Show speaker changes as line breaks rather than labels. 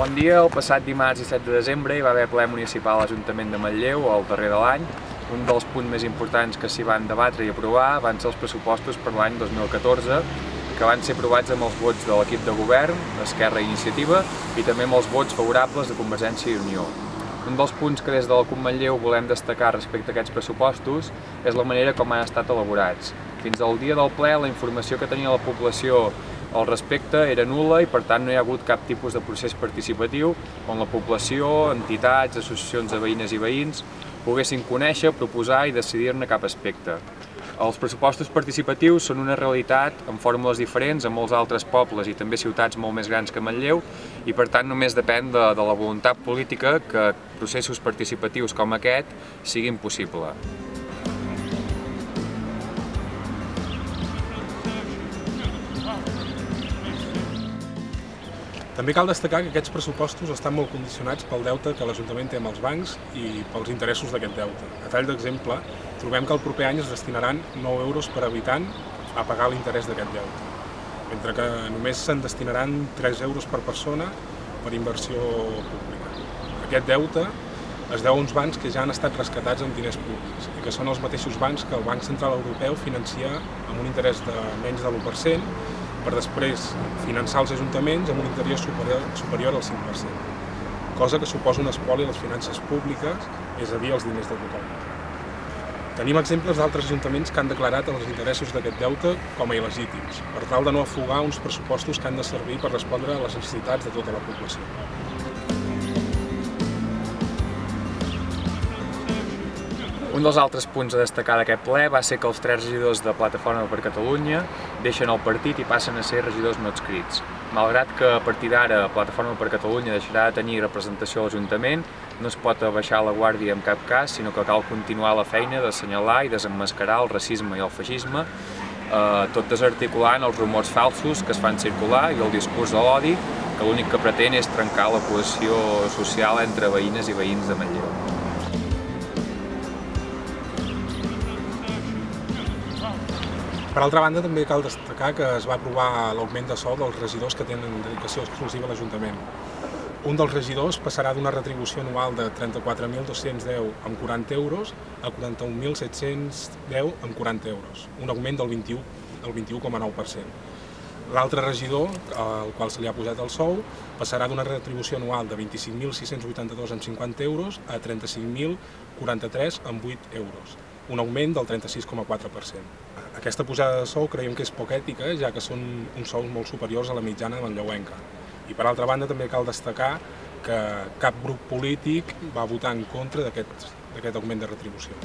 Bon dia, el passat dimarts 17 de desembre hi va haver ple municipal a l'Ajuntament de Manlleu, el darrer de l'any. Un dels punts més importants que s'hi van debatre i aprovar van ser els pressupostos per l'any 2014, que van ser aprovats amb els vots de l'equip de govern, Esquerra i Iniciativa, i també amb els vots favorables de Convergència i Unió. Un dels punts que des de la CUP Manlleu volem destacar respecte a aquests pressupostos és la manera com han estat elaborats. Fins al dia del ple, la informació que tenia la població al respecte era nul·la i per tant no hi ha hagut cap tipus de procés participatiu on la població, entitats, associacions de veïnes i veïns poguessin conèixer, proposar i decidir-ne cap aspecte. Els pressupostos participatius són una realitat amb fórmules diferents en molts altres pobles i també ciutats molt més grans que Manlleu i per tant només depèn de la voluntat política que processos participatius com aquest siguin possibles.
També cal destacar que aquests pressupostos estan molt condicionats pel deute que l'Ajuntament té amb els bancs i pels interessos d'aquest deute. A tall d'exemple, trobem que el proper any es destinaran 9 euros per habitant a pagar l'interès d'aquest deute, mentre que només se'n destinaran 3 euros per persona per inversió pública. Aquest deute es deu a uns bancs que ja han estat rescatats amb diners públics i que són els mateixos bancs que el Banc Central Europeu financia amb un interès de menys de l'1%, per després finançar els ajuntaments amb un interès superior al 5%, cosa que suposa un espoli a les finances públiques, és a dir, als diners de tothom. Tenim exemples d'altres ajuntaments que han declarat els interessos d'aquest deute com a il·legítims, per tal de no afogar uns pressupostos que han de servir per respondre a les necessitats de tota la població.
Un dels altres punts a destacar d'aquest ple va ser que els 3 regidors de Plataforma per Catalunya deixen el partit i passen a ser regidors no adscrits. Malgrat que a partir d'ara Plataforma per Catalunya deixarà de tenir representació a l'Ajuntament, no es pot abaixar la guàrdia en cap cas, sinó que cal continuar la feina d'assenyalar i desemmascarar el racisme i el feixisme, tot desarticulant els rumors falsos que es fan circular i el discurs de l'odi, que l'únic que pretén és trencar la cohesió social entre veïnes i veïns de Manlleu.
Per altra banda, també cal destacar que es va aprovar l'augment de sou dels regidors que tenen dedicació exclusiva a l'Ajuntament. Un dels regidors passarà d'una retribució anual de 34.210 amb 40 euros a 41.710 amb 40 euros, un augment del 21,9%. L'altre regidor, al qual se li ha posat el sou, passarà d'una retribució anual de 25.682 amb 50 euros a 35.043 amb 8 euros, un augment del 36,4%. Aquesta pujada de sou creiem que és poc ètica, ja que són uns sous molt superiors a la mitjana manlleuenca. I per altra banda també cal destacar que cap grup polític va votar en contra d'aquest augment de retribució.